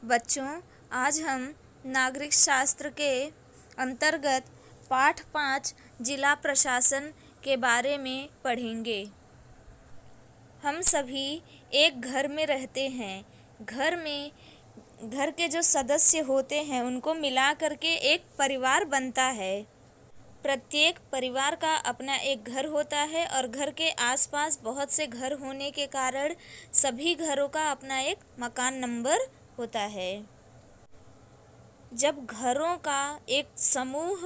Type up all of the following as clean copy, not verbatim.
बच्चों, आज हम नागरिक शास्त्र के अंतर्गत पाठ 5 जिला प्रशासन के बारे में पढ़ेंगे। हम सभी एक घर में रहते हैं। घर के जो सदस्य होते हैं उनको मिला करके एक परिवार बनता है। प्रत्येक परिवार का अपना एक घर होता है और घर के आसपास बहुत से घर होने के कारण सभी घरों का अपना एक मकान नंबर होता है। जब घरों का एक समूह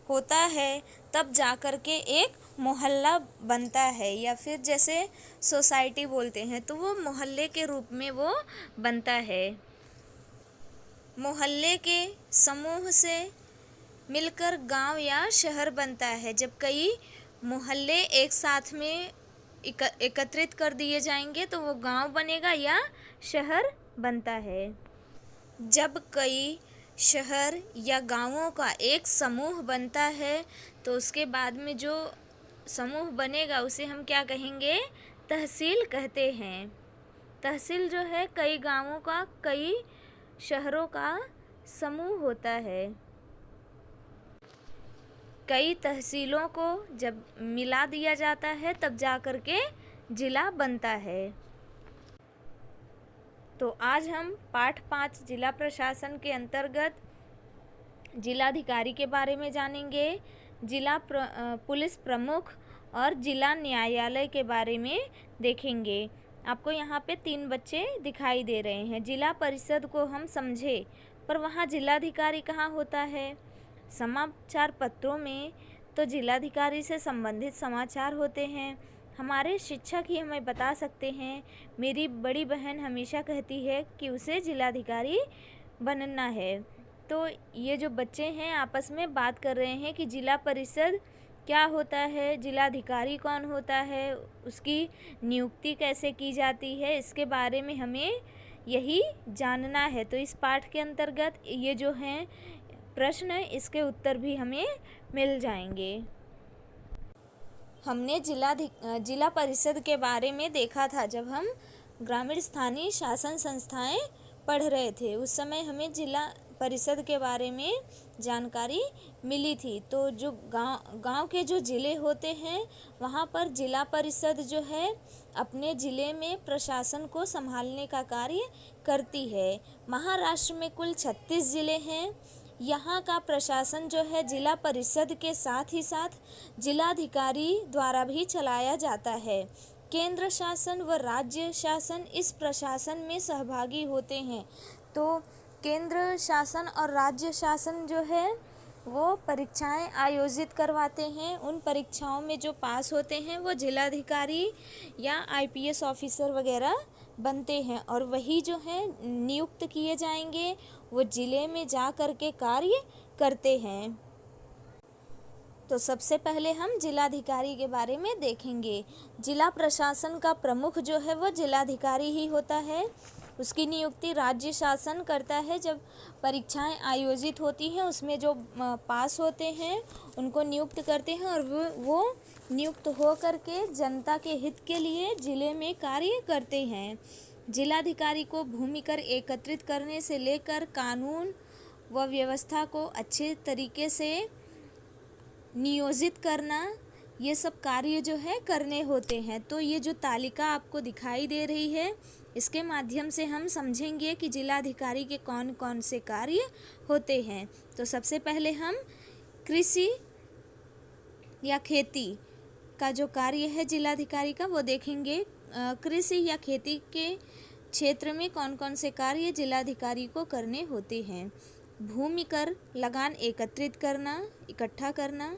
होता है तब जाकर के एक मोहल्ला बनता है, या फिर जैसे सोसाइटी बोलते हैं तो वो मोहल्ले के रूप में वो बनता है। मोहल्ले के समूह से मिलकर गांव या शहर बनता है। जब कई मोहल्ले एक साथ में एकत्रित कर दिए जाएंगे तो वो गांव बनेगा या शहर बनता है। जब कई शहर या गांवों का एक समूह बनता है तो उसके बाद में जो समूह बनेगा उसे हम क्या कहेंगे? तहसील कहते हैं। तहसील जो है कई गांवों का, कई शहरों का समूह होता है। कई तहसीलों को जब मिला दिया जाता है तब जा कर के जिला बनता है। तो आज हम पाठ 5 जिला प्रशासन के अंतर्गत जिलाधिकारी के बारे में जानेंगे, पुलिस प्रमुख और जिला न्यायालय के बारे में देखेंगे। आपको यहाँ पे 3 बच्चे दिखाई दे रहे हैं। जिला परिषद को हम समझे, पर वहाँ जिलाधिकारी कहाँ होता है? समाचार पत्रों में तो जिलाधिकारी से संबंधित समाचार होते हैं। हमारे शिक्षक ही हमें बता सकते हैं। मेरी बड़ी बहन हमेशा कहती है कि उसे जिलाधिकारी बनना है। तो ये जो बच्चे हैं आपस में बात कर रहे हैं कि जिला परिषद क्या होता है, जिलाधिकारी कौन होता है, उसकी नियुक्ति कैसे की जाती है, इसके बारे में हमें यही जानना है। तो इस पाठ के अंतर्गत ये जो हैं प्रश्न, इसके उत्तर भी हमें मिल जाएंगे। हमने जिला परिषद के बारे में देखा था जब हम ग्रामीण स्थानीय शासन संस्थाएं पढ़ रहे थे। उस समय हमें जिला परिषद के बारे में जानकारी मिली थी। तो जो गांव के जो ज़िले होते हैं वहाँ पर जिला परिषद जो है अपने ज़िले में प्रशासन को संभालने का कार्य करती है। महाराष्ट्र में कुल 36 ज़िले हैं। यहाँ का प्रशासन जो है जिला परिषद के साथ ही साथ जिलाधिकारी द्वारा भी चलाया जाता है। केंद्र शासन व राज्य शासन इस प्रशासन में सहभागी होते हैं। तो केंद्र शासन और राज्य शासन जो है वो परीक्षाएं आयोजित करवाते हैं। उन परीक्षाओं में जो पास होते हैं वो जिलाधिकारी या आईपीएस ऑफिसर वगैरह बनते हैं, और वही जो है नियुक्त किए जाएंगे, वो ज़िले में जा कर के कार्य करते हैं। तो सबसे पहले हम जिलाधिकारी के बारे में देखेंगे। जिला प्रशासन का प्रमुख जो है वो जिलाधिकारी ही होता है। उसकी नियुक्ति राज्य शासन करता है। जब परीक्षाएं आयोजित होती हैं उसमें जो पास होते हैं उनको नियुक्त करते हैं, और वो नियुक्त हो करके जनता के हित के लिए ज़िले में कार्य करते हैं। जिलाधिकारी को भूमि कर एकत्रित करने से लेकर कानून व व्यवस्था को अच्छे तरीके से नियोजित करना, ये सब कार्य जो है करने होते हैं। तो ये जो तालिका आपको दिखाई दे रही है इसके माध्यम से हम समझेंगे कि जिलाधिकारी के कौन कौन से कार्य होते हैं। तो सबसे पहले हम कृषि या खेती का जो कार्य है जिलाधिकारी का वो देखेंगे। कृषि या खेती के क्षेत्र में कौन कौन से कार्य जिलाधिकारी को करने होते हैं? भूमि कर लगान एकत्रित करना, इकट्ठा करना,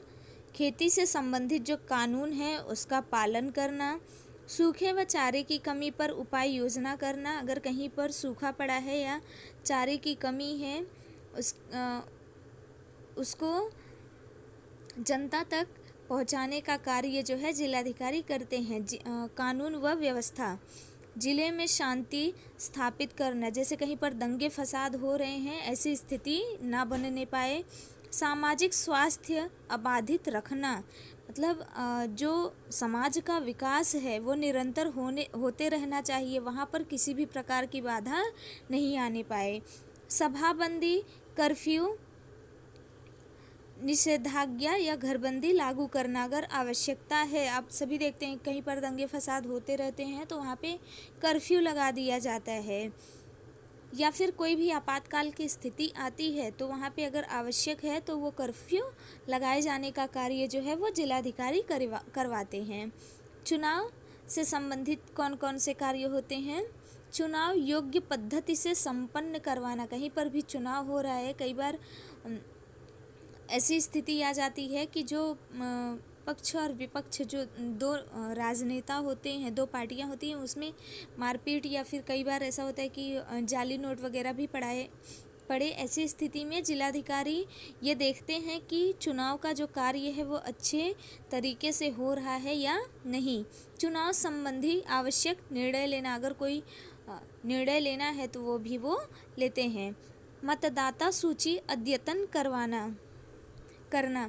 खेती से संबंधित जो कानून है उसका पालन करना, सूखे व चारे की कमी पर उपाय योजना करना। अगर कहीं पर सूखा पड़ा है या चारे की कमी है उसको जनता तक पहुंचाने का कार्य जो है जिलाधिकारी करते हैं। कानून व व्यवस्था, ज़िले में शांति स्थापित करना, जैसे कहीं पर दंगे फसाद हो रहे हैं ऐसी स्थिति ना बनने पाए। सामाजिक स्वास्थ्य अबाधित रखना, मतलब जो समाज का विकास है वो निरंतर होते रहना चाहिए, वहाँ पर किसी भी प्रकार की बाधा नहीं आने पाए। सभाबंदी, कर्फ्यू, निषेधाज्ञा या घरबंदी लागू करना अगर आवश्यकता है, आप सभी देखते हैं कहीं पर दंगे फसाद होते रहते हैं तो वहाँ पे कर्फ्यू लगा दिया जाता है। या फिर कोई भी आपातकाल की स्थिति आती है तो वहाँ पे अगर आवश्यक है तो वो कर्फ्यू लगाए जाने का कार्य जो है वो जिलाधिकारी करवाते हैं। चुनाव से संबंधित कौन कौन से कार्य होते हैं? चुनाव योग्य पद्धति से संपन्न करवाना। कहीं पर भी चुनाव हो रहा है, कई बार ऐसी स्थिति आ जाती है कि जो पक्ष और विपक्ष जो दो राजनेता होते हैं, दो पार्टियां होती हैं, उसमें मारपीट या फिर कई बार ऐसा होता है कि जाली नोट वगैरह भी पड़े। ऐसी स्थिति में जिलाधिकारी ये देखते हैं कि चुनाव का जो कार्य है वो अच्छे तरीके से हो रहा है या नहीं। चुनाव संबंधी आवश्यक निर्णय लेना, अगर कोई निर्णय लेना है तो वो भी वो लेते हैं। मतदाता सूची अद्यतन करना।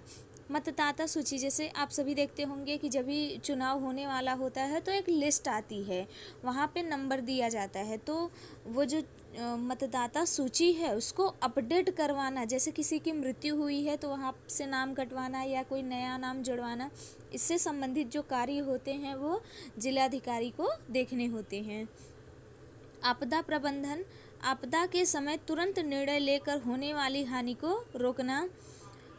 मतदाता सूची, जैसे आप सभी देखते होंगे कि जब भी चुनाव होने वाला होता है तो एक लिस्ट आती है, वहाँ पे नंबर दिया जाता है, तो वो जो मतदाता सूची है उसको अपडेट करवाना, जैसे किसी की मृत्यु हुई है तो वहाँ से नाम कटवाना या कोई नया नाम जुड़वाना, इससे संबंधित जो कार्य होते हैं वो जिलाधिकारी को देखने होते हैं। आपदा प्रबंधन, आपदा के समय तुरंत निर्णय लेकर होने वाली हानि को रोकना।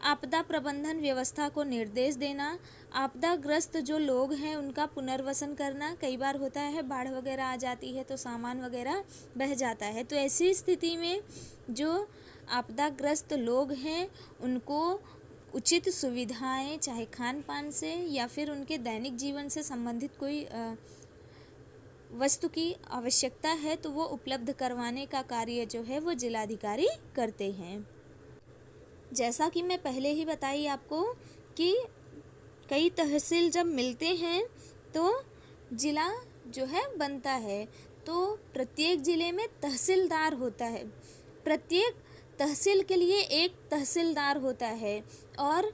आपदा प्रबंधन व्यवस्था को निर्देश देना। आपदाग्रस्त जो लोग हैं उनका पुनर्वसन करना। कई बार होता है बाढ़ वगैरह आ जाती है तो सामान वगैरह बह जाता है, तो ऐसी स्थिति में जो आपदाग्रस्त लोग हैं उनको उचित सुविधाएं, चाहे खान पान से या फिर उनके दैनिक जीवन से संबंधित कोई वस्तु की आवश्यकता है तो वो उपलब्ध करवाने का कार्य जो है वो जिलाधिकारी करते हैं। जैसा कि मैं पहले ही बताई आपको कि कई तहसील जब मिलते हैं तो जिला जो है बनता है, तो प्रत्येक ज़िले में तहसीलदार होता है। प्रत्येक तहसील के लिए एक तहसीलदार होता है और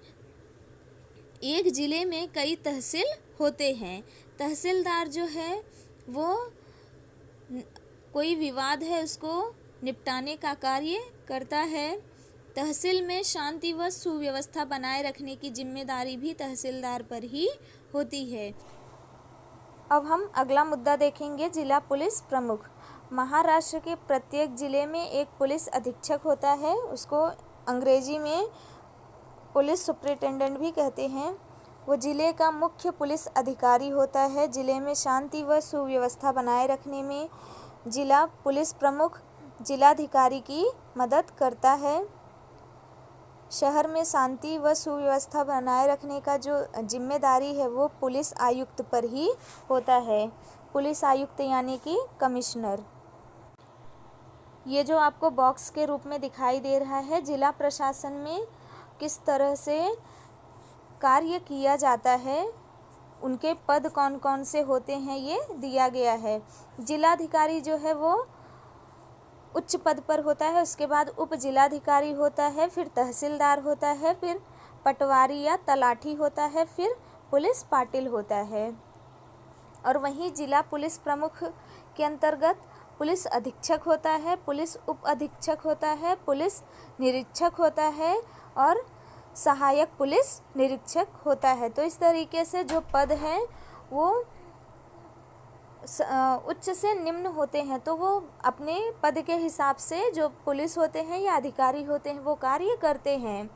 एक ज़िले में कई तहसील होते हैं। तहसीलदार जो है वो कोई विवाद है उसको निपटाने का कार्य करता है। तहसील में शांति व सुव्यवस्था बनाए रखने की जिम्मेदारी भी तहसीलदार पर ही होती है। अब हम अगला मुद्दा देखेंगे, जिला पुलिस प्रमुख। महाराष्ट्र के प्रत्येक जिले में एक पुलिस अधीक्षक होता है, उसको अंग्रेजी में पुलिस सुपरिटेंडेंट भी कहते हैं। वो जिले का मुख्य पुलिस अधिकारी होता है। जिले में शांति व सुव्यवस्था बनाए रखने में जिला पुलिस प्रमुख जिलाधिकारी की मदद करता है। शहर में शांति व सुव्यवस्था बनाए रखने का जो जिम्मेदारी है वो पुलिस आयुक्त पर ही होता है। पुलिस आयुक्त यानी कि कमिश्नर। ये जो आपको बॉक्स के रूप में दिखाई दे रहा है, जिला प्रशासन में किस तरह से कार्य किया जाता है, उनके पद कौन कौन से होते हैं ये दिया गया है। जिलाधिकारी जो है वो उच्च पद पर होता है, उसके बाद उप जिलाधिकारी होता है, फिर तहसीलदार होता है, फिर पटवारी या तलाठी होता है, फिर पुलिस पाटिल होता है। और वहीं जिला पुलिस प्रमुख के अंतर्गत पुलिस अधीक्षक होता है, पुलिस उप अधीक्षक होता है, पुलिस निरीक्षक होता है और सहायक पुलिस निरीक्षक होता है। तो इस तरीके से जो पद हैं वो उच्च से निम्न होते हैं, तो वो अपने पद के हिसाब से जो पुलिस होते हैं या अधिकारी होते हैं वो कार्य करते हैं।